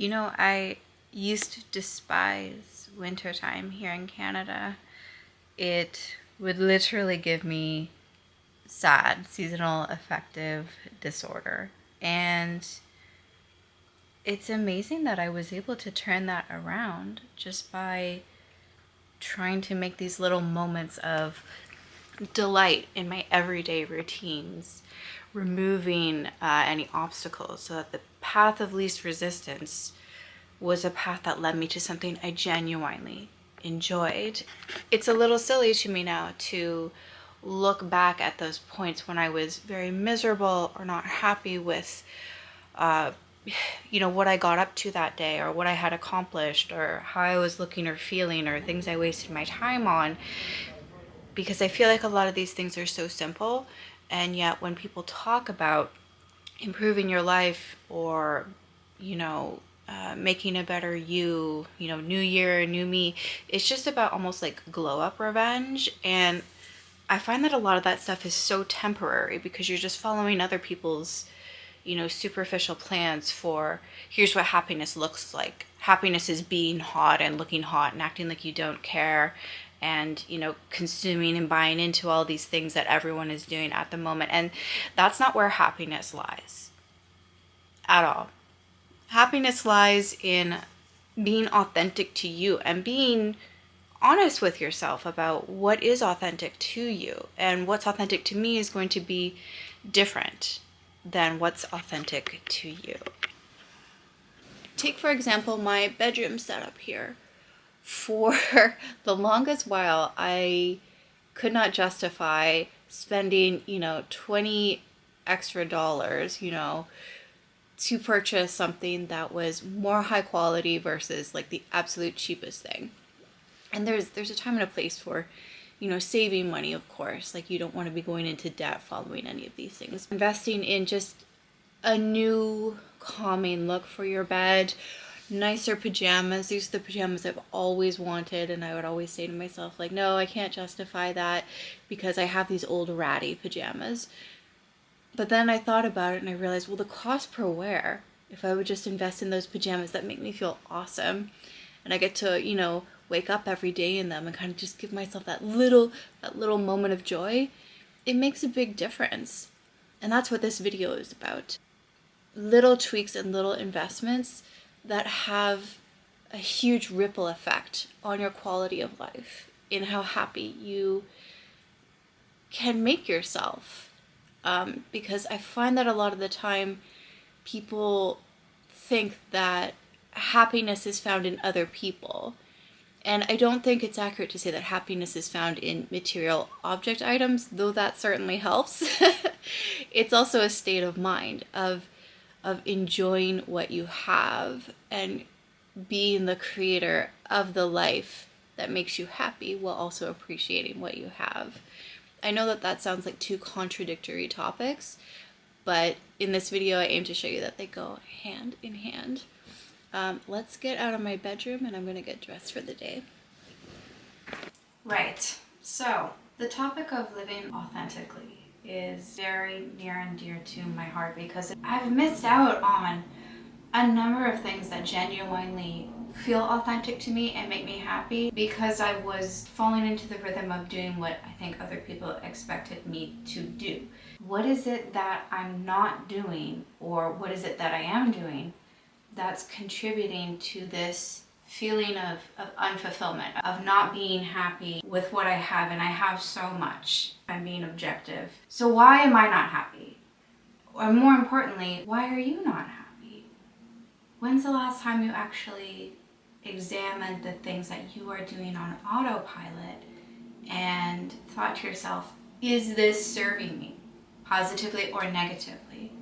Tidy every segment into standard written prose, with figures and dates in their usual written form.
You know, I used to despise wintertime here in Canada. It would literally give me SAD, seasonal affective disorder. And it's amazing that I was able to turn that around just by trying to make these little moments of delight in my everyday routines, removing any obstacles so that the path of least resistance was a path that led me to something I genuinely enjoyed. It's a little silly to me now to look back at those points when I was very miserable or not happy with what I got up to that day, or what I had accomplished, or how I was looking or feeling, or things I wasted my time on, because I feel like a lot of these things are so simple, and yet when people talk about improving your life, or making a better you, new year, new me, it's just about almost like glow up revenge. And I find that a lot of that stuff is so temporary because you're just following other people's superficial plans for, here's what happiness looks like. Happiness is being hot and looking hot and acting like you don't care, and consuming and buying into all these things that everyone is doing at the moment. And that's not where happiness lies at all. Happiness lies in being authentic to you and being honest with yourself about what is authentic to you. And what's authentic to me is going to be different than what's authentic to you. Take, for example, my bedroom setup here. For the longest while, I could not justify spending, $20 extra, to purchase something that was more high quality versus like the absolute cheapest thing. And there's a time and a place for, saving money, of course. Like, you don't want to be going into debt following any of these things. Investing in just a new calming look for your bed, nicer pajamas. These are the pajamas I've always wanted, and I would always say to myself, like, no, I can't justify that because I have these old ratty pajamas. But then I thought about it and I realized, well, the cost per wear, if I would just invest in those pajamas that make me feel awesome, and I get to, wake up every day in them and kind of just give myself that little moment of joy, it makes a big difference. And that's what this video is about. Little tweaks and little investments that have a huge ripple effect on your quality of life, in how happy you can make yourself. Because I find that a lot of the time people think that happiness is found in other people. And I don't think it's accurate to say that happiness is found in material object items, though that certainly helps. It's also a state of mind of enjoying what you have and being the creator of the life that makes you happy while also appreciating what you have. I know that sounds like two contradictory topics, but in this video I aim to show you that they go hand in hand. Let's get out of my bedroom and I'm going to get dressed for the day. Right, so the topic of living authentically is very near and dear to my heart because I've missed out on a number of things that genuinely feel authentic to me and make me happy because I was falling into the rhythm of doing what I think other people expected me to do. What is it that I'm not doing, or what is it that I am doing that's contributing to this feeling of unfulfillment, of not being happy with what I have, and I have so much. I'm being objective. So why am I not happy? Or more importantly, why are you not happy? When's the last time you actually examined the things that you are doing on autopilot and thought to yourself, is this serving me positively or negatively?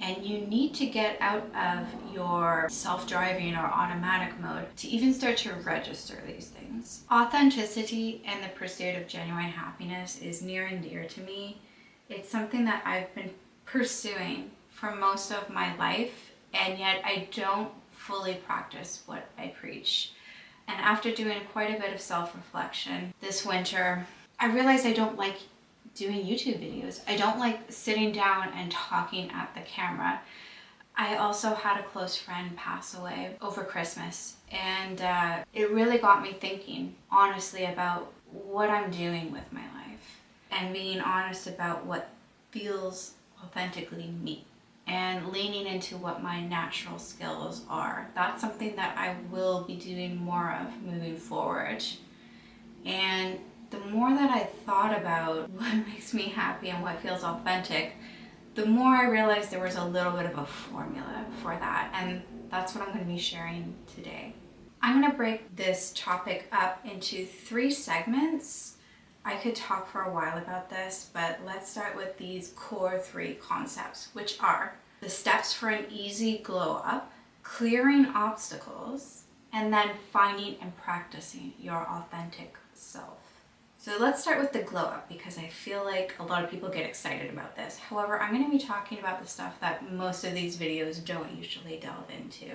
And you need to get out of your self-driving or automatic mode to even start to register these things. Authenticity and the pursuit of genuine happiness is near and dear to me. It's something that I've been pursuing for most of my life, and yet I don't fully practice what I preach. And after doing quite a bit of self-reflection this winter, I realized I don't like doing YouTube videos. I don't like sitting down and talking at the camera. I also had a close friend pass away over Christmas, and it really got me thinking honestly about what I'm doing with my life and being honest about what feels authentically me and leaning into what my natural skills are. That's something that I will be doing more of moving forward. And the more that I thought about what makes me happy and what feels authentic, the more I realized there was a little bit of a formula for that, and that's what I'm going to be sharing today. I'm going to break this topic up into 3 segments. I could talk for a while about this, but let's start with these core 3 concepts, which are the steps for an easy glow up, clearing obstacles, and then finding and practicing your authentic self. So let's start with the glow up, because I feel like a lot of people get excited about this. However, I'm going to be talking about the stuff that most of these videos don't usually delve into,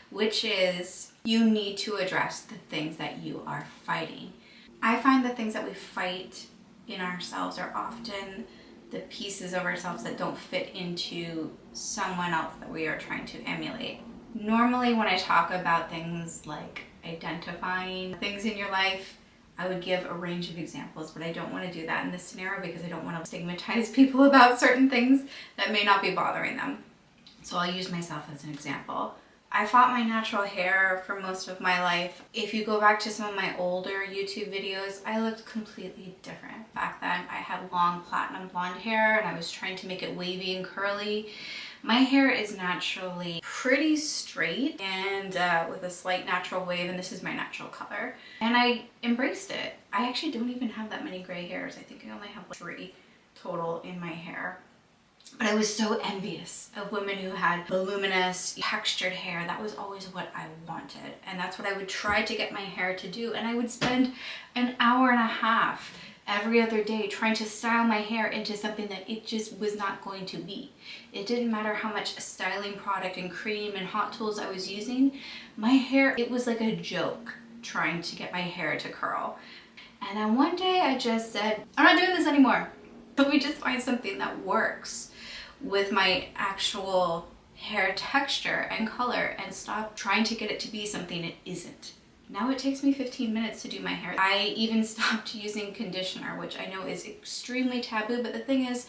which is you need to address the things that you are fighting. I find the things that we fight in ourselves are often the pieces of ourselves that don't fit into someone else that we are trying to emulate. Normally, when I talk about things like identifying things in your life, I would give a range of examples, but I don't want to do that in this scenario because I don't want to stigmatize people about certain things that may not be bothering them. So I'll use myself as an example. I fought my natural hair for most of my life. If you go back to some of my older YouTube videos, I looked completely different. Back then, I had long platinum blonde hair and I was trying to make it wavy and curly. My hair is naturally pretty straight and with a slight natural wave, and this is my natural color. And I embraced it. I actually don't even have that many gray hairs. I think I only have like 3 total in my hair. But I was so envious of women who had voluminous, textured hair. That was always what I wanted. And that's what I would try to get my hair to do. And I would spend an hour and a half every other day trying to style my hair into something that it just was not going to be. It didn't matter how much styling product and cream and hot tools I was using. My hair, it was like a joke trying to get my hair to curl. And then one day I just said, I'm not doing this anymore. Let me just find something that works with my actual hair texture and color and stop trying to get it to be something it isn't. Now it takes me 15 minutes to do my hair. I even stopped using conditioner, which I know is extremely taboo, but the thing is,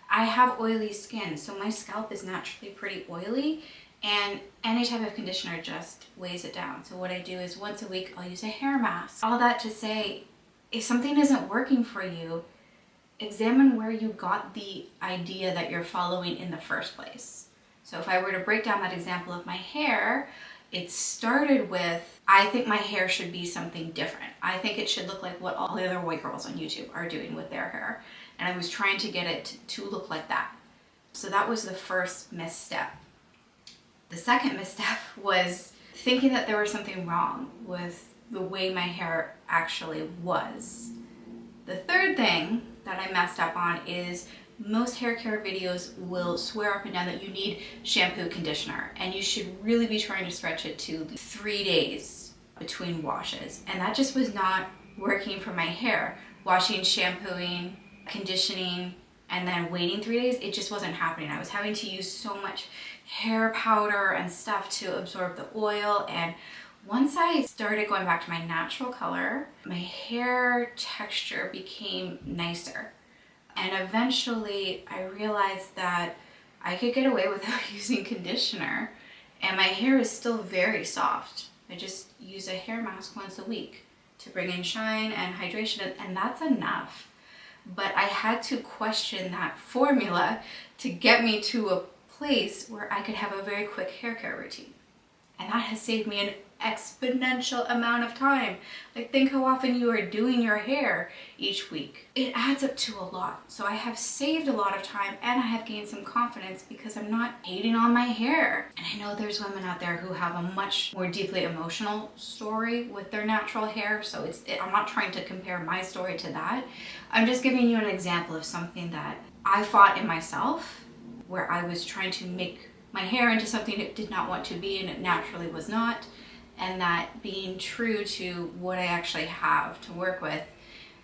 I have oily skin, so my scalp is naturally pretty oily, and any type of conditioner just weighs it down. So what I do is once a week, I'll use a hair mask. All that to say, if something isn't working for you, examine where you got the idea that you're following in the first place. So if I were to break down that example of my hair, it started with, I think my hair should be something different. I think it should look like what all the other white girls on YouTube are doing with their hair. And I was trying to get it to look like that. So that was the first misstep. The second misstep was thinking that there was something wrong with the way my hair actually was. The third thing that I messed up on is most hair care videos will swear up and down that you need shampoo, conditioner, and you should really be trying to stretch it to 3 days between washes. And that just was not working for my hair. Washing, shampooing, conditioning, and then waiting 3 days, it just wasn't happening. I was having to use so much hair powder and stuff to absorb the oil, and once I started going back to my natural color, my hair texture became nicer. And eventually I realized that I could get away without using conditioner, and my hair is still very soft. I just use a hair mask once a week to bring in shine and hydration, and that's enough. But I had to question that formula to get me to a place where I could have a very quick hair care routine. And that has saved me an exponential amount of time. Like, think how often you are doing your hair each week. It adds up to a lot. So I have saved a lot of time, and I have gained some confidence because I'm not hating on my hair. And I know there's women out there who have a much more deeply emotional story with their natural hair. So I'm not trying to compare my story to that. I'm just giving you an example of something that I fought in myself, where I was trying to make my hair into something it did not want to be, and it naturally was not. And that being true to what I actually have to work with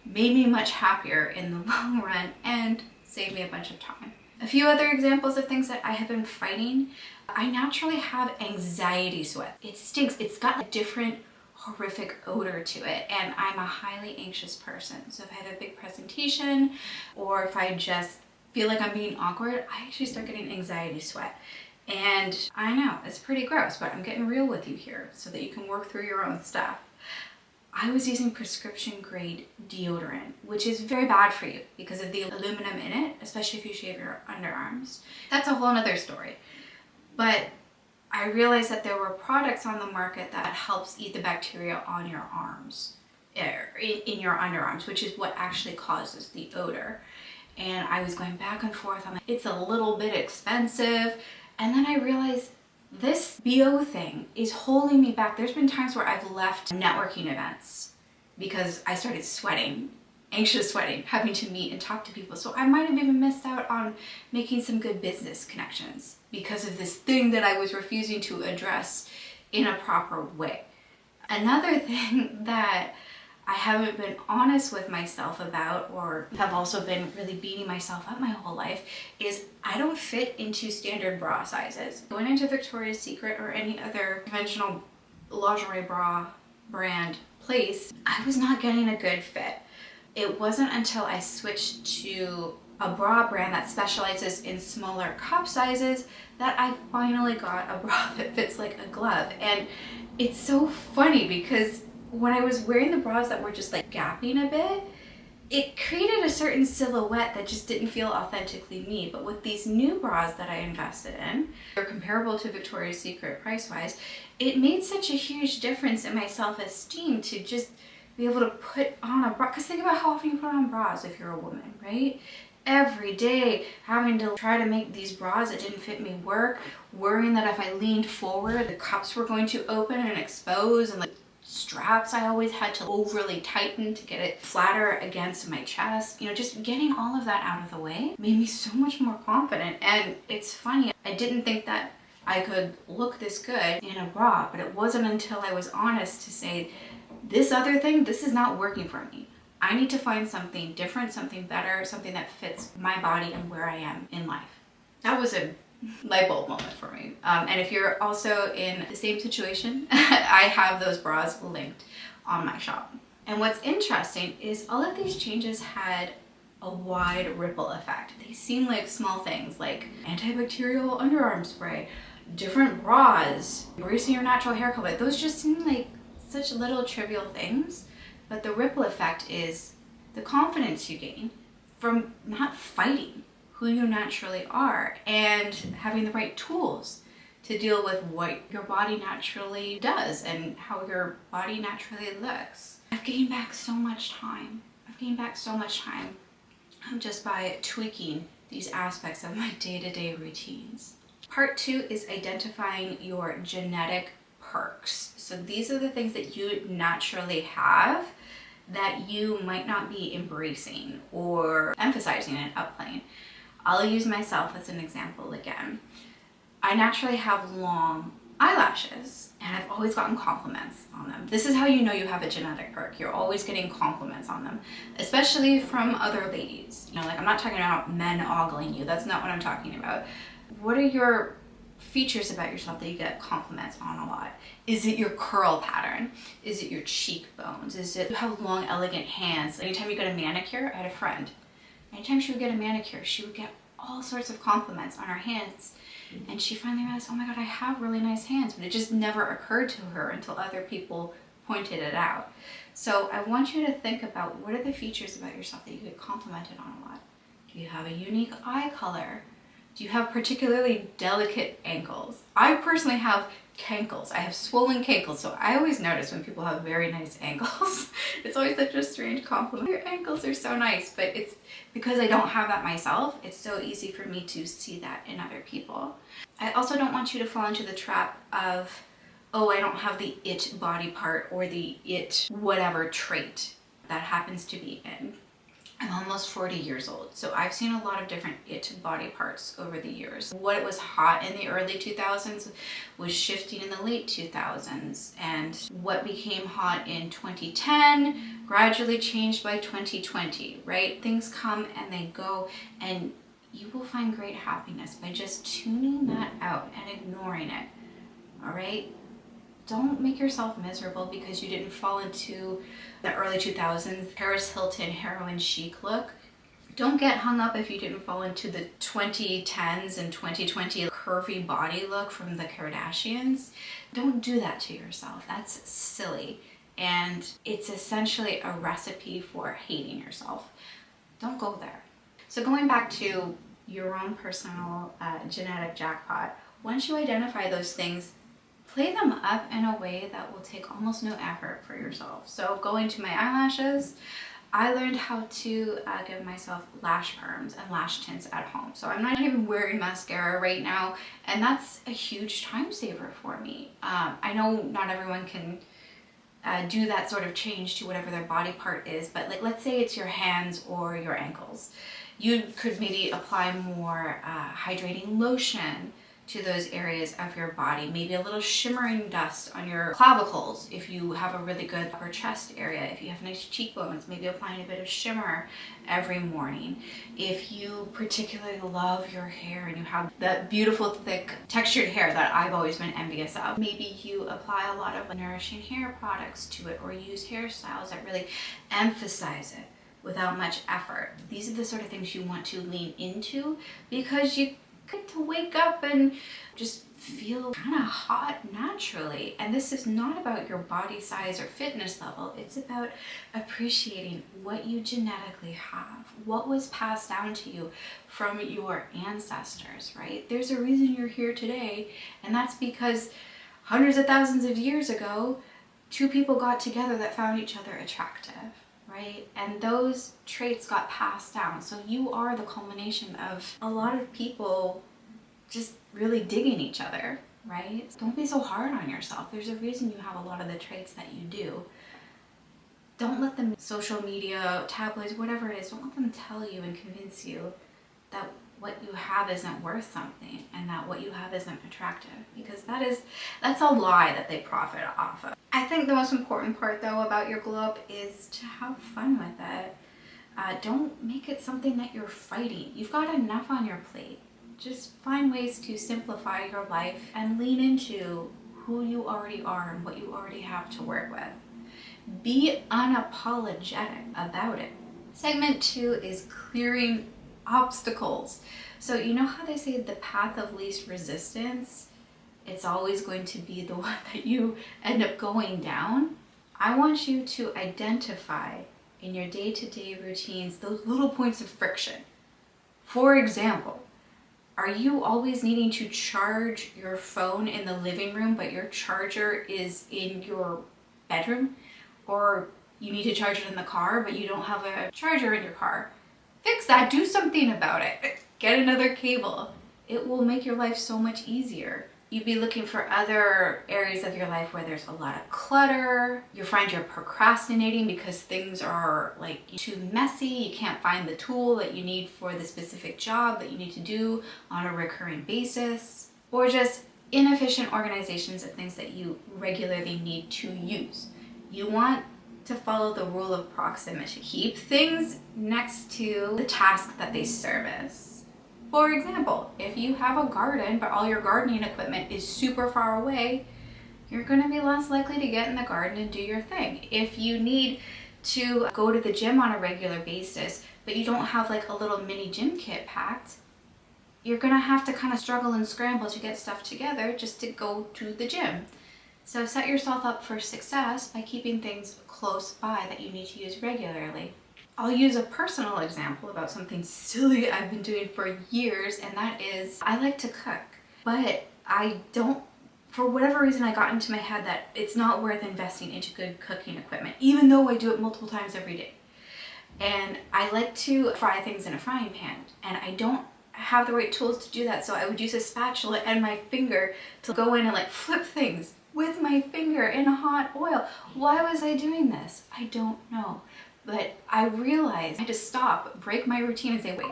made me much happier in the long run and saved me a bunch of time. A few other examples of things that I have been fighting. I naturally have anxiety sweat. It stinks. It's got a different horrific odor to it, and I'm a highly anxious person. So if I have a big presentation or if I just feel like I'm being awkward, I actually start getting anxiety sweat. And I know it's pretty gross, but I'm getting real with you here so that you can work through your own stuff. I was using prescription grade deodorant, which is very bad for you because of the aluminum in it, especially if you shave your underarms. That's a whole nother story. But I realized that there were products on the market that helps eat the bacteria on your arms, in your underarms, which is what actually causes the odor. And I was going back and forth on it's a little bit expensive. And then I realized this BO thing is holding me back. There's been times where I've left networking events because I started sweating, anxious sweating, having to meet and talk to people. So I might have even missed out on making some good business connections because of this thing that I was refusing to address in a proper way. Another thing that I haven't been honest with myself about, or have also been really beating myself up my whole life, is I don't fit into standard bra sizes. Going into Victoria's Secret or any other conventional lingerie bra brand place, I was not getting a good fit. It wasn't until I switched to a bra brand that specializes in smaller cup sizes that I finally got a bra that fits like a glove. And it's so funny because when I was wearing the bras that were just like gapping a bit, it created a certain silhouette that just didn't feel authentically me. But with these new bras that I invested in, they're comparable to Victoria's Secret price-wise, it made such a huge difference in my self-esteem to just be able to put on a bra. Because think about how often you put on bras if you're a woman, right? Every day having to try to make these bras that didn't fit me work, worrying that if I leaned forward, the cups were going to open and expose, and the straps I always had to overly tighten to get it flatter against my chest. You know, just getting all of that out of the way made me so much more confident. And it's funny, I didn't think that I could look this good in a bra, but it wasn't until I was honest to say, this other thing, this is not working for me. I need to find something different, something better, something that fits my body and where I am in life. That was a light bulb moment for me. And if you're also in the same situation, I have those bras linked on my shop. And what's interesting is all of these changes had a wide ripple effect. They seem like small things like antibacterial underarm spray, different bras, embracing your natural hair color. Those just seem like such little trivial things. But the ripple effect is the confidence you gain from not fighting who you naturally are and having the right tools to deal with what your body naturally does and how your body naturally looks. I've gained back so much time. Just by tweaking these aspects of my day-to-day routines. Part 2 is identifying your genetic perks. So these are the things that you naturally have that you might not be embracing or emphasizing and upplaying. I'll use myself as an example again. I naturally have long eyelashes and I've always gotten compliments on them. This is how you know you have a genetic perk. You're always getting compliments on them, especially from other ladies. You know, like I'm not talking about men ogling you. That's not what I'm talking about. What are your features about yourself that you get compliments on a lot? Is it your curl pattern? Is it your cheekbones? Is it you have long, elegant hands? Anytime you get a manicure, I had a friend. Anytime she would get a manicure, she would get all sorts of compliments on her hands. And she finally realized, oh my God, I have really nice hands. But it just never occurred to her until other people pointed it out. So I want you to think about what are the features about yourself that you get complimented on a lot. Do you have a unique eye color? Do you have particularly delicate ankles? I personally have cankles. I have swollen cankles, so I always notice when people have very nice ankles. It's always such a strange compliment. Your ankles are so nice, but it's because I don't have that myself, it's so easy for me to see that in other people. I also don't want you to fall into the trap of, oh, I don't have the it body part or the it whatever trait that happens to be in. I'm almost 40 years old, so I've seen a lot of different it body parts over the years. What was hot in the early 2000s was shifting in the late 2000s, and what became hot in 2010 gradually changed by 2020, right? Things come and they go, and you will find great happiness by just tuning that out and ignoring it. All right? Don't make yourself miserable because you didn't fall into the early 2000s Paris Hilton heroin chic look. Don't get hung up if you didn't fall into the 2010s and 2020 curvy body look from the Kardashians. Don't do that to yourself. That's silly. And it's essentially a recipe for hating yourself. Don't go there. So going back to your own personal genetic jackpot, once you identify those things, play them up in a way that will take almost no effort for yourself. So going to my eyelashes, I learned how to give myself lash perms and lash tints at home. So I'm not even wearing mascara right now, and that's a huge time saver for me. I know not everyone can do that sort of change to whatever their body part is, but like, let's say it's your hands or your ankles. You could maybe apply more hydrating lotion to those areas of your body, maybe a little shimmering dust on your clavicles if you have a really good upper chest area. If you have nice cheekbones, maybe applying a bit of shimmer every morning. If you particularly love your hair and you have that beautiful thick textured hair that I've always been envious of, maybe you apply a lot of nourishing hair products to it, or use hairstyles that really emphasize it without much effort. These are the sort of things you want to lean into, because you get to wake up and just feel kind of hot naturally. And this is not about your body size or fitness level. It's about appreciating what you genetically have, what was passed down to you from your ancestors, right? There's a reason you're here today, and that's because hundreds of thousands of years ago, two people got together that found each other attractive, right? And those traits got passed down. So you are the culmination of a lot of people just really digging each other, right? Don't be so hard on yourself. There's a reason you have a lot of the traits that you do. Don't let them, social media, tabloids, whatever it is, don't let them tell you and convince you that what you have isn't worth something and that what you have isn't attractive, because that's a lie that they profit off of. I think the most important part though about your glow up is to have fun with it. Don't make it something that you're fighting. You've got enough on your plate. Just find ways to simplify your life and lean into who you already are and what you already have to work with. Be unapologetic about it. Segment 2 is clearing obstacles. So you know how they say the path of least resistance, it's always going to be the one that you end up going down? I want you to identify in your day-to-day routines those little points of friction. For example, are you always needing to charge your phone in the living room, but your charger is in your bedroom? Or you need to charge it in the car, but you don't have a charger in your car? Fix that, do something about it. Get another cable. It will make your life so much easier. You'd be looking for other areas of your life where there's a lot of clutter. You find you're procrastinating because things are like too messy. You can't find the tool that you need for the specific job that you need to do on a recurring basis. Or just inefficient organizations of things that you regularly need to use. You want to follow the rule of proximity. Keep things next to the task that they service. For example, if you have a garden, but all your gardening equipment is super far away, you're gonna be less likely to get in the garden and do your thing. If you need to go to the gym on a regular basis, but you don't have like a little mini gym kit packed, you're gonna have to kind of struggle and scramble to get stuff together just to go to the gym. So set yourself up for success by keeping things close by that you need to use regularly. I'll use a personal example about something silly I've been doing for years, and that is I like to cook, but I don't, for whatever reason, I got into my head that it's not worth investing into good cooking equipment, even though I do it multiple times every day. And I like to fry things in a frying pan, and I don't have the right tools to do that, so I would use a spatula and my finger to go in and like flip things with my finger in hot oil. Why was I doing this? I don't know. But I realized I had to stop, break my routine and say, wait,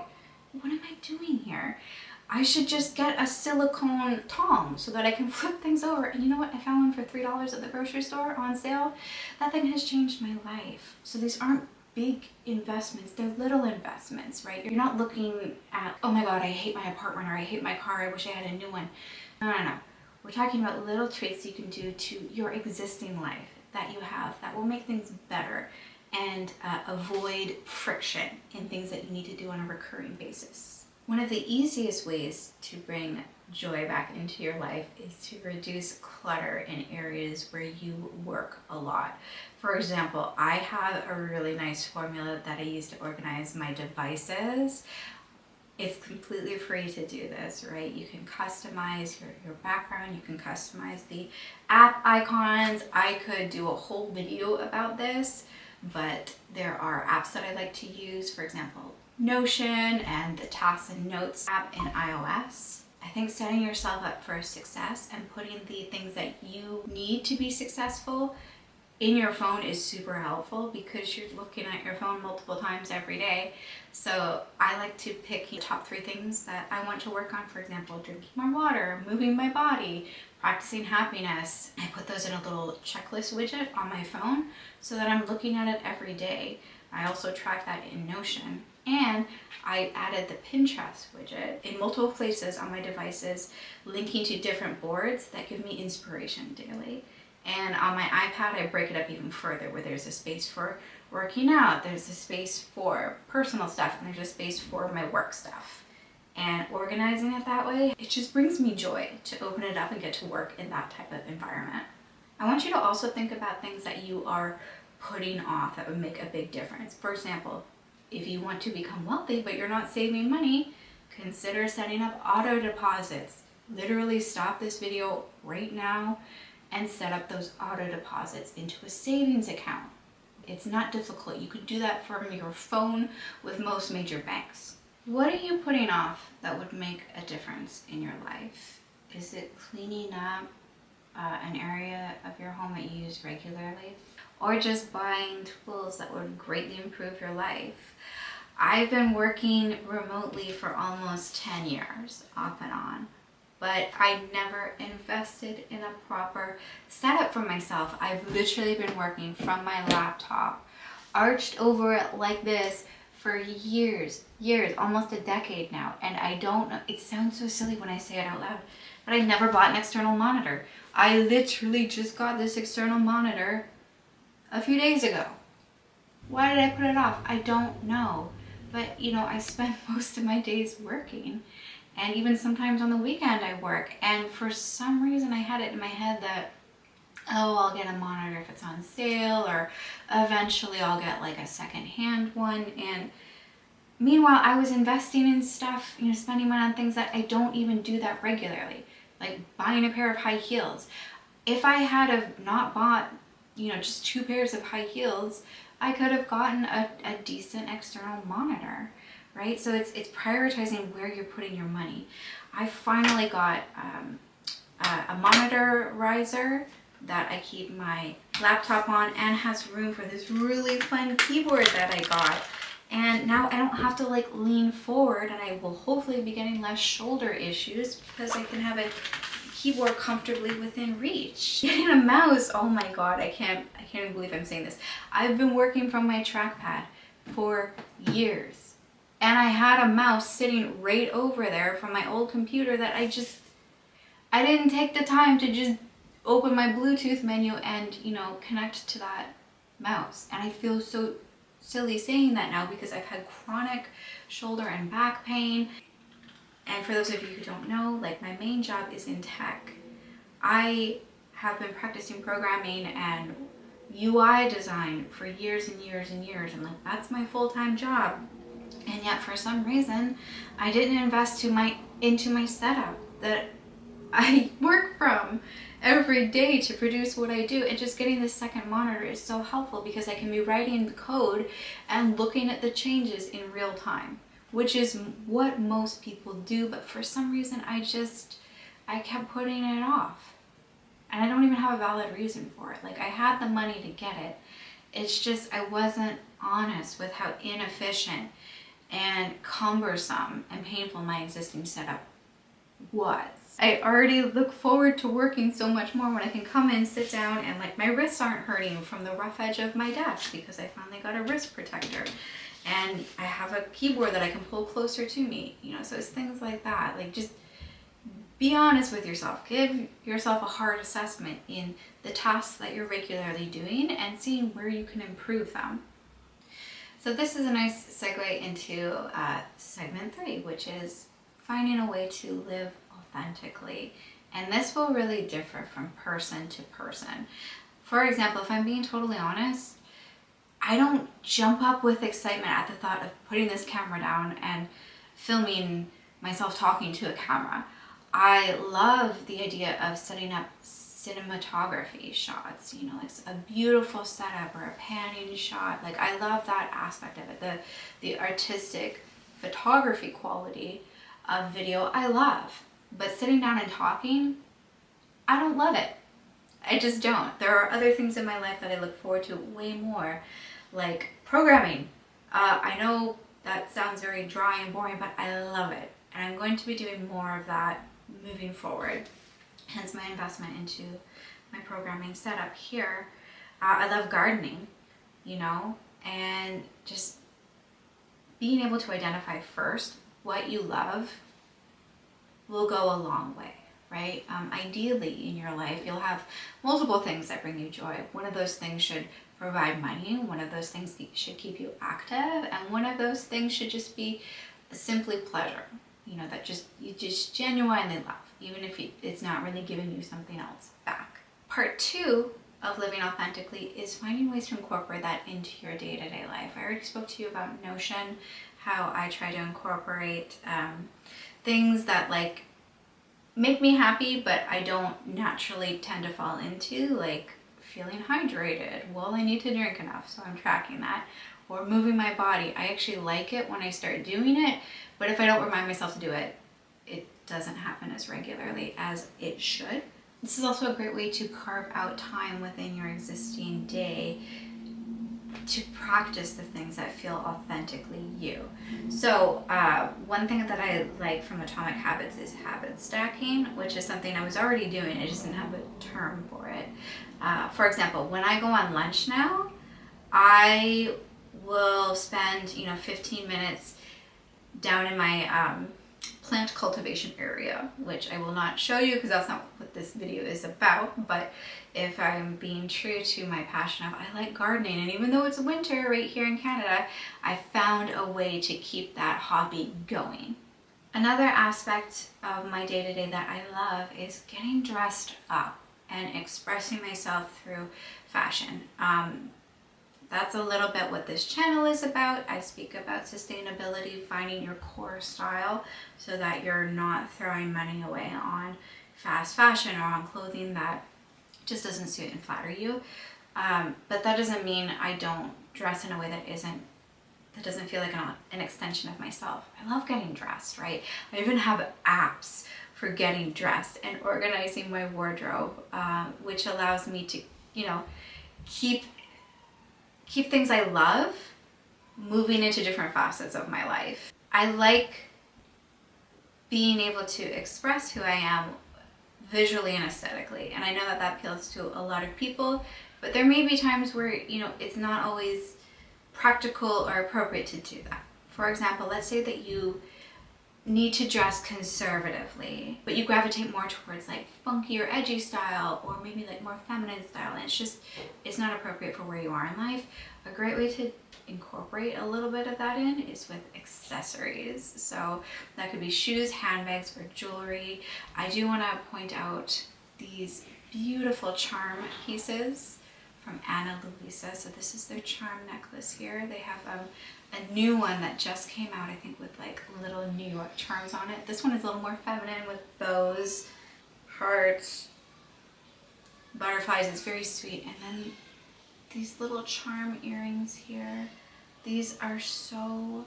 what am I doing here? I should just get a silicone tong so that I can flip things over. And you know what? I found one for $3 at the grocery store on sale. That thing has changed my life. So these aren't big investments, they're little investments, right? You're not looking at, oh my God, I hate my apartment, or I hate my car, I wish I had a new one. No. We're talking about little tweaks you can do to your existing life that you have that will make things better and avoid friction in things that you need to do on a recurring basis. One of the easiest ways to bring joy back into your life is to reduce clutter in areas where you work a lot. For example, I have a really nice formula that I use to organize my devices. It's completely free to do this, right? You can customize your background, you can customize the app icons. I could do a whole video about this, but there are apps that I like to use, for example, Notion and the Tasks and Notes app in iOS. I think setting yourself up for success and putting the things that you need to be successful in your phone is super helpful because you're looking at your phone multiple times every day. So I like to pick the top 3 things that I want to work on. For example, drinking more water, moving my body, practicing happiness. I put those in a little checklist widget on my phone so that I'm looking at it every day. I also track that in Notion. And I added the Pinterest widget in multiple places on my devices, linking to different boards that give me inspiration daily. And on my iPad, I break it up even further, where there's a space for working out, there's a space for personal stuff, and there's a space for my work stuff. And organizing it that way, it just brings me joy to open it up and get to work in that type of environment. I want you to also think about things that you are putting off that would make a big difference. For example, if you want to become wealthy but you're not saving money, consider setting up auto deposits. Literally stop this video right now and set up those auto deposits into a savings account. It's not difficult. You could do that from your phone with most major banks. What are you putting off that would make a difference in your life? Is it cleaning up an area of your home that you use regularly? Or just buying tools that would greatly improve your life? I've been working remotely for almost 10 years, off and on. But I never invested in a proper setup for myself. I've literally been working from my laptop, arched over it like this for years, almost a decade now. And I don't know, it sounds so silly when I say it out loud, but I never bought an external monitor. I literally just got this external monitor a few days ago. Why did I put it off? I don't know. But I spend most of my days working. And even sometimes on the weekend I work. And for some reason I had it in my head that, oh, I'll get a monitor if it's on sale, or eventually I'll get like a second-hand one. And meanwhile, I was investing in stuff, spending money on things that I don't even do that regularly, like buying a pair of high heels. If I had have not bought, just 2 pairs of high heels, I could have gotten a decent external monitor. Right? So it's prioritizing where you're putting your money. I finally got a monitor riser that I keep my laptop on, and has room for this really fun keyboard that I got. And now I don't have to lean forward, and I will hopefully be getting less shoulder issues because I can have a keyboard comfortably within reach. Getting a mouse, oh my God, I can't even believe I'm saying this. I've been working from my trackpad for years. And I had a mouse sitting right over there from my old computer that I didn't take the time to just open my Bluetooth menu and, connect to that mouse. And I feel so silly saying that now because I've had chronic shoulder and back pain. And for those of you who don't know, my main job is in tech. I have been practicing programming and UI design for years and years and years. And that's my full-time job. And yet for some reason, I didn't invest into my setup that I work from every day to produce what I do. And just getting this second monitor is so helpful because I can be writing the code and looking at the changes in real time, which is what most people do. But for some reason, I kept putting it off. And I don't even have a valid reason for it. I had the money to get it. It's just I wasn't honest with how inefficient and cumbersome and painful my existing setup was. I already look forward to working so much more when I can come in, sit down, and like my wrists aren't hurting from the rough edge of my desk because I finally got a wrist protector. And I have a keyboard that I can pull closer to me, you know, so it's things like that. Like, just be honest with yourself. Give yourself a hard assessment in the tasks that you're regularly doing and seeing where you can improve them. So this is a nice segue into segment 3, which is finding a way to live authentically. And this will really differ from person to person. For example, if I'm being totally honest, I don't jump up with excitement at the thought of putting this camera down and filming myself talking to a camera. I love the idea of setting up cinematography shots, you know, like a beautiful setup or a panning shot. Like, I love that aspect of it. The artistic photography quality of video, I love. But sitting down and talking, I don't love it. I just don't. There are other things in my life that I look forward to way more, like programming. I know that sounds very dry and boring, but I love it. And I'm going to be doing more of that moving forward. Hence my investment into my programming setup here. I love gardening, you know, and just being able to identify first what you love will go a long way, right? Ideally in your life, you'll have multiple things that bring you joy. One of those things should provide money. One of those things should keep you active. And one of those things should just be simply pleasure, you know, that you just genuinely love, even if it's not really giving you something else back. Part 2 of living authentically is finding ways to incorporate that into your day-to-day life. I already spoke to you about Notion, how I try to incorporate things that like make me happy, but I don't naturally tend to fall into, like feeling hydrated. Well, I need to drink enough, so I'm tracking that. Or moving my body. I actually like it when I start doing it, but if I don't remind myself to do it, it doesn't happen as regularly as it should. This is also a great way to carve out time within your existing day to practice the things that feel authentically you. So one thing that I like from Atomic Habits is habit stacking, which is something I was already doing. I just didn't have a term for it. For example, when I go on lunch now, I will spend 15 minutes down in my plant cultivation area, which I will not show you because that's not what this video is about. But if I'm being true to my passion of, I like gardening, and even though it's winter right here in Canada, I found a way to keep that hobby going. Another aspect of my day-to-day that I love is getting dressed up and expressing myself through fashion. That's a little bit what this channel is about. I speak about sustainability, finding your core style so that you're not throwing money away on fast fashion or on clothing that just doesn't suit and flatter you. But that doesn't mean I don't dress in a way that doesn't feel like an extension of myself. I love getting dressed, right? I even have apps for getting dressed and organizing my wardrobe, which allows me to, keep things I love moving into different facets of my life. I like being able to express who I am visually and aesthetically. And I know that appeals to a lot of people, but there may be times where, it's not always practical or appropriate to do that. For example, let's say that you need to dress conservatively, but you gravitate more towards like funky or edgy style, or maybe like more feminine style, and it's not appropriate for where you are in life. A great way to incorporate a little bit of that in is with accessories. So that could be shoes, handbags, or jewelry. I do want to point out these beautiful charm pieces from Ana Luisa. So this is their charm necklace here. They have a new one that just came out, I think, with like little New York charms on it. This one is a little more feminine with bows, hearts, butterflies. It's very sweet. And then these little charm earrings here. These are so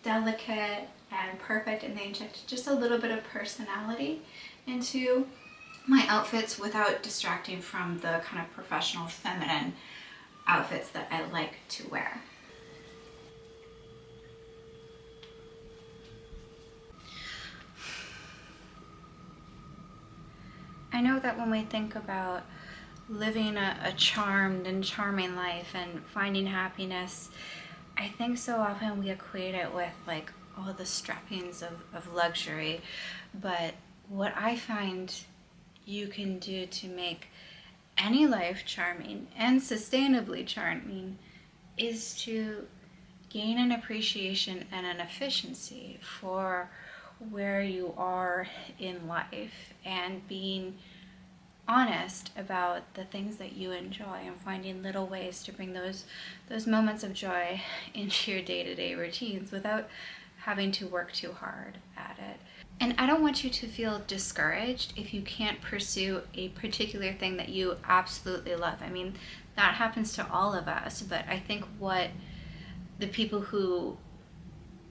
delicate and perfect, and they inject just a little bit of personality into my outfits without distracting from the kind of professional feminine outfits that I like to wear. I know that when we think about living a charmed and charming life and finding happiness, I think so often we equate it with like all the trappings of luxury. But what I find you can do to make any life charming and sustainably charming is to gain an appreciation and an efficiency for where you are in life, and being honest about the things that you enjoy and finding little ways to bring those moments of joy into your day-to-day routines without having to work too hard at it. And I don't want you to feel discouraged if you can't pursue a particular thing that you absolutely love. I mean, that happens to all of us, but I think what the people who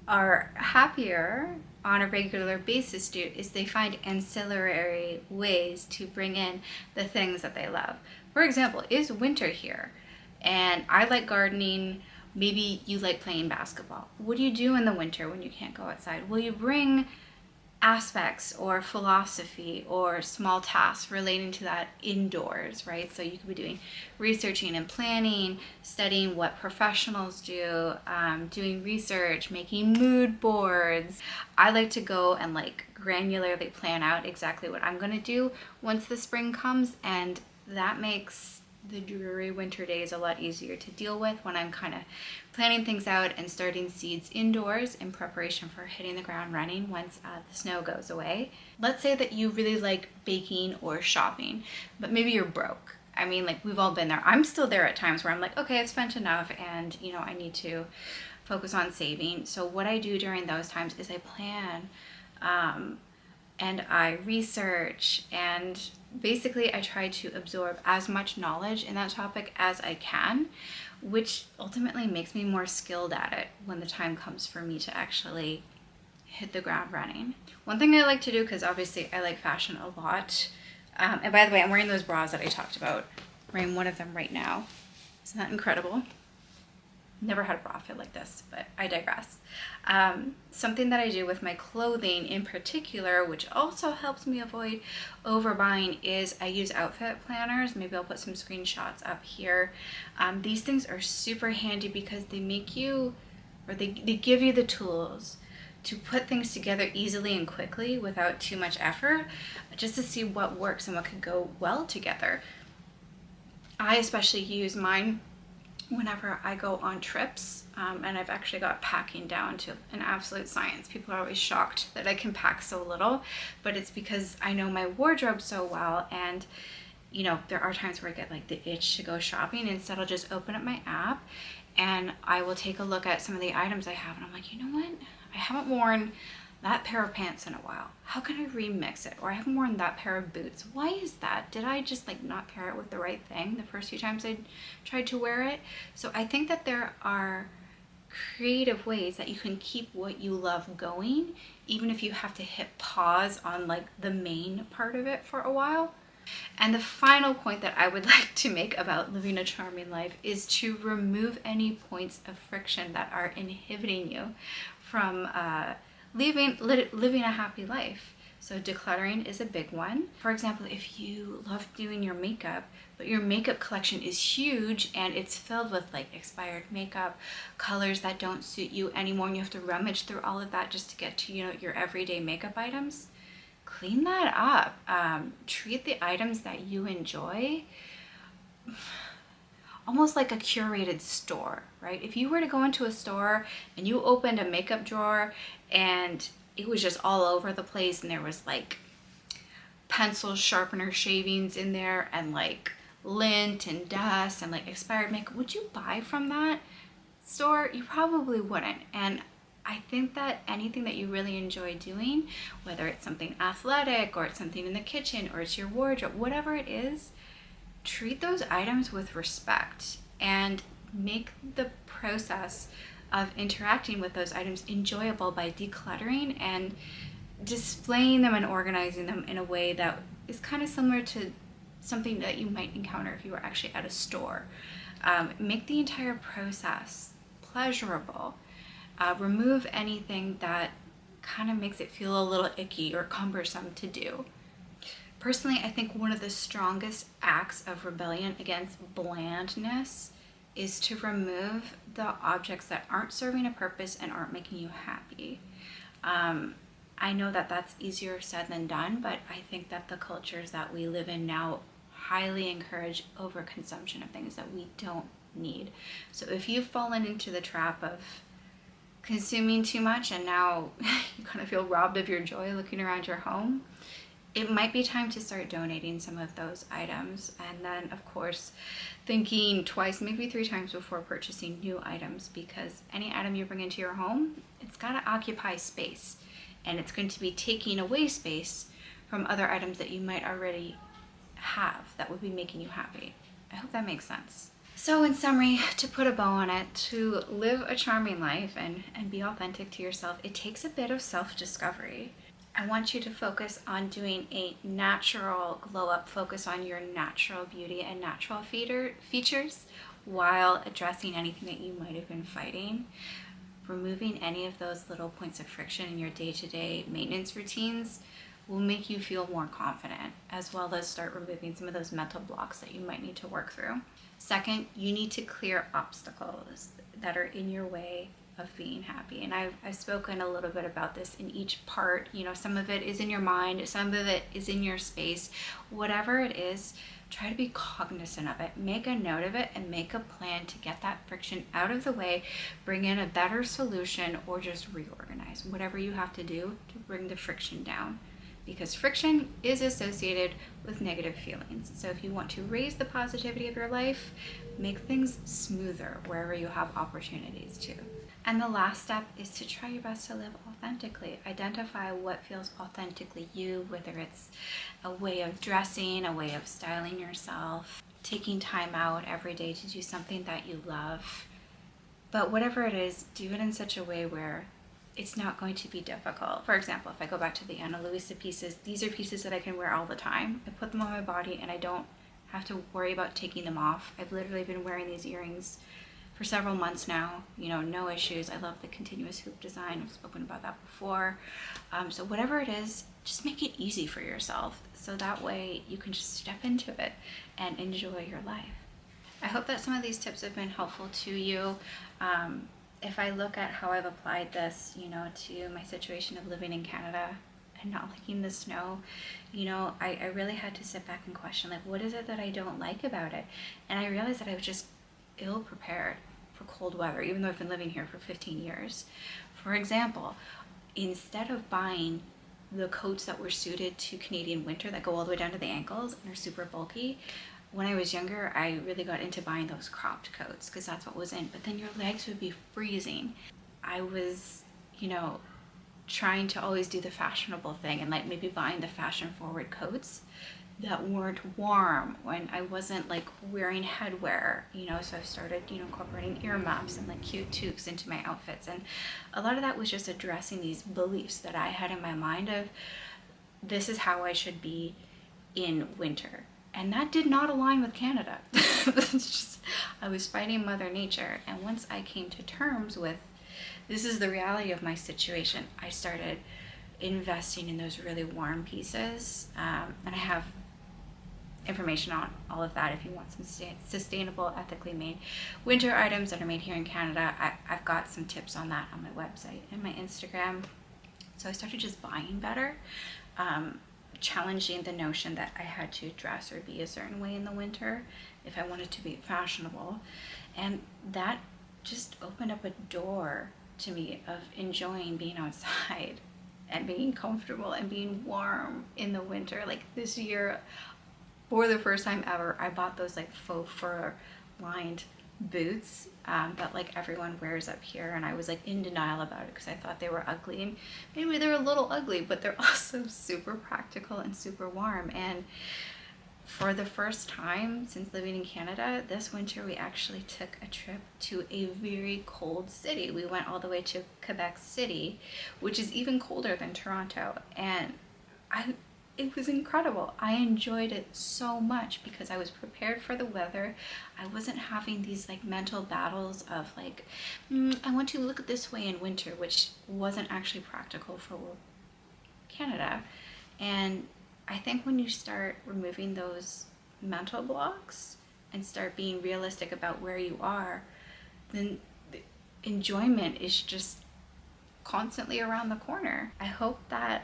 are happier on a regular basis do is they find ancillary ways to bring in the things that they love. For example, is winter here and I like gardening, maybe you like playing basketball. What do you do in the winter when you can't go outside? Well, you bring aspects or philosophy or small tasks relating to that indoors, right? So you could be doing researching and planning, studying what professionals do, doing research, making mood boards. I like to go and like granularly plan out exactly what I'm going to do once the spring comes, and that makes the dreary winter days a lot easier to deal with when I'm kind of planning things out and starting seeds indoors in preparation for hitting the ground running once the snow goes away. Let's say that you really like baking or shopping, but maybe you're broke. I mean, like, we've all been there. I'm still there at times where I'm like, okay, I've spent enough and, you know, I need to focus on saving. So what I do during those times is I plan and I research, and basically I try to absorb as much knowledge in that topic as I can, which ultimately makes me more skilled at it when the time comes for me to actually hit the ground running. One thing I like to do, because obviously I like fashion a lot, and by the way, I'm wearing those bras that I talked about. I'm wearing one of them right now. Isn't that incredible? Never had a bra fit like this, but I digress. Something that I do with my clothing in particular, which also helps me avoid overbuying, is I use outfit planners. Maybe I'll put some screenshots up here. These things are super handy because they make you, or they give you the tools to put things together easily and quickly without too much effort, just to see what works and what could go well together. I especially use mine whenever I go on trips, and I've actually got packing down to an absolute science. People are always shocked that I can pack so little, but it's because I know my wardrobe so well, and you know, there are times where I get like the itch to go shopping. Instead, I'll just open up my app and I will take a look at some of the items I have, and I'm like, you know what? I haven't worn that pair of pants in a while. How can I remix it? Or I haven't worn that pair of boots. Why is that? Did I just like not pair it with the right thing the first few times I tried to wear it? So I think that there are creative ways that you can keep what you love going, even if you have to hit pause on like the main part of it for a while. And the final point that I would like to make about living a charming life is to remove any points of friction that are inhibiting you from living a happy life. So decluttering is a big one. For example, if you love doing your makeup, but your makeup collection is huge and it's filled with like expired makeup, colors that don't suit you anymore, and you have to rummage through all of that just to get to, you know, your everyday makeup items, clean that up. Treat the items that you enjoy almost like a curated store, right? If you were to go into a store and you opened a makeup drawer and it was just all over the place and there was like pencil sharpener shavings in there and like lint and dust and like expired makeup, would you buy from that store? You probably wouldn't. And I think that anything that you really enjoy doing, whether it's something athletic or it's something in the kitchen or it's your wardrobe, whatever it is, treat those items with respect and make the process of interacting with those items enjoyable by decluttering and displaying them and organizing them in a way that is kind of similar to something that you might encounter if you were actually at a store. Make the entire process pleasurable. Remove anything that kind of makes it feel a little icky or cumbersome to do. Personally, I think one of the strongest acts of rebellion against blandness is to remove the objects that aren't serving a purpose and aren't making you happy. I know that that's easier said than done, but I think that the cultures that we live in now highly encourage overconsumption of things that we don't need. So if you've fallen into the trap of consuming too much and now you kind of feel robbed of your joy looking around your home, it might be time to start donating some of those items. And then, of course, thinking twice, maybe 3 times before purchasing new items, because any item you bring into your home, it's got to occupy space. And it's going to be taking away space from other items that you might already have that would be making you happy. I hope that makes sense. So in summary, to put a bow on it, to live a charming life and be authentic to yourself, it takes a bit of self-discovery. I want you to focus on doing a natural glow up, focus on your natural beauty and natural features while addressing anything that you might have been fighting. Removing any of those little points of friction in your day-to-day maintenance routines will make you feel more confident, as well as start removing some of those mental blocks that you might need to work through. Second, you need to clear obstacles that are in your way of being happy. And I've spoken a little bit about this in each part. You know, some of it is in your mind, some of it is in your space. Whatever it is, try to be cognizant of it. Make a note of it and make a plan to get that friction out of the way, bring in a better solution, or just reorganize. Whatever you have to do to bring the friction down. Because friction is associated with negative feelings. So if you want to raise the positivity of your life, make things smoother wherever you have opportunities to. And the last step is to try your best to live authentically. Identify what feels authentically you, whether it's a way of dressing, a way of styling yourself, taking time out every day to do something that you love. But whatever it is, do it in such a way where it's not going to be difficult. For example, if I go back to the Ana Luisa pieces, these are pieces that I can wear all the time. I put them on my body and I don't have to worry about taking them off. I've literally been wearing these earrings for several months now, you know, no issues. I love the continuous hoop design. I've spoken about that before. So whatever it is, just make it easy for yourself. So that way you can just step into it and enjoy your life. I hope that some of these tips have been helpful to you. If I look at how I've applied this, you know, to my situation of living in Canada and not liking the snow, you know, I really had to sit back and question, like, what is it that I don't like about it? And I realized that I was just ill prepared for cold weather, even though I've been living here for 15 years. For example, instead of buying the coats that were suited to Canadian winter that go all the way down to the ankles and are super bulky, when I was younger, I really got into buying those cropped coats because that's what was in, but then your legs would be freezing. I was, you know, trying to always do the fashionable thing and like maybe buying the fashion forward coats that weren't warm when I wasn't like wearing headwear, you know, so I've started, you know, incorporating ear muffs and like cute toques into my outfits. And a lot of that was just addressing these beliefs that I had in my mind of this is how I should be in winter. And that did not align with Canada. It's just, I was fighting Mother Nature. And once I came to terms with this is the reality of my situation, I started investing in those really warm pieces. And I have information on all of that if you want some sustainable, ethically made winter items that are made here in Canada. I've got some tips on that on my website and my Instagram. So I started just buying better, challenging the notion that I had to dress or be a certain way in the winter if I wanted to be fashionable. And that just opened up a door to me of enjoying being outside and being comfortable and being warm in the winter. Like this year, for the first time ever, I bought those like faux fur lined boots that like everyone wears up here, and I was like in denial about it because I thought they were ugly, and maybe they're a little ugly, but they're also super practical and super warm. And for the first time since living in Canada, this winter we actually took a trip to a very cold city. We went all the way to Quebec City, which is even colder than Toronto, and it was incredible. I enjoyed it so much because I was prepared for the weather. I wasn't having these like mental battles of like, I want to look this way in winter, which wasn't actually practical for Canada. And I think when you start removing those mental blocks and start being realistic about where you are, then the enjoyment is just constantly around the corner. I hope that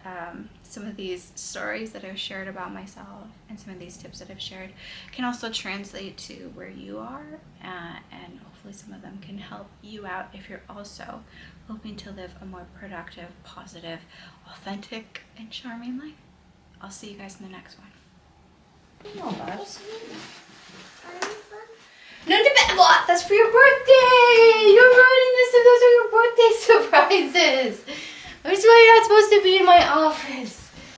some of these stories that I've shared about myself and some of these tips that I've shared can also translate to where you are, and hopefully some of them can help you out if you're also hoping to live a more productive, positive, authentic, and charming life. I'll see you guys in the next one. No, Bubs. No, what? That's for your birthday! You're ruining this. Those are your birthday surprises. That's why you're not supposed to be in my office.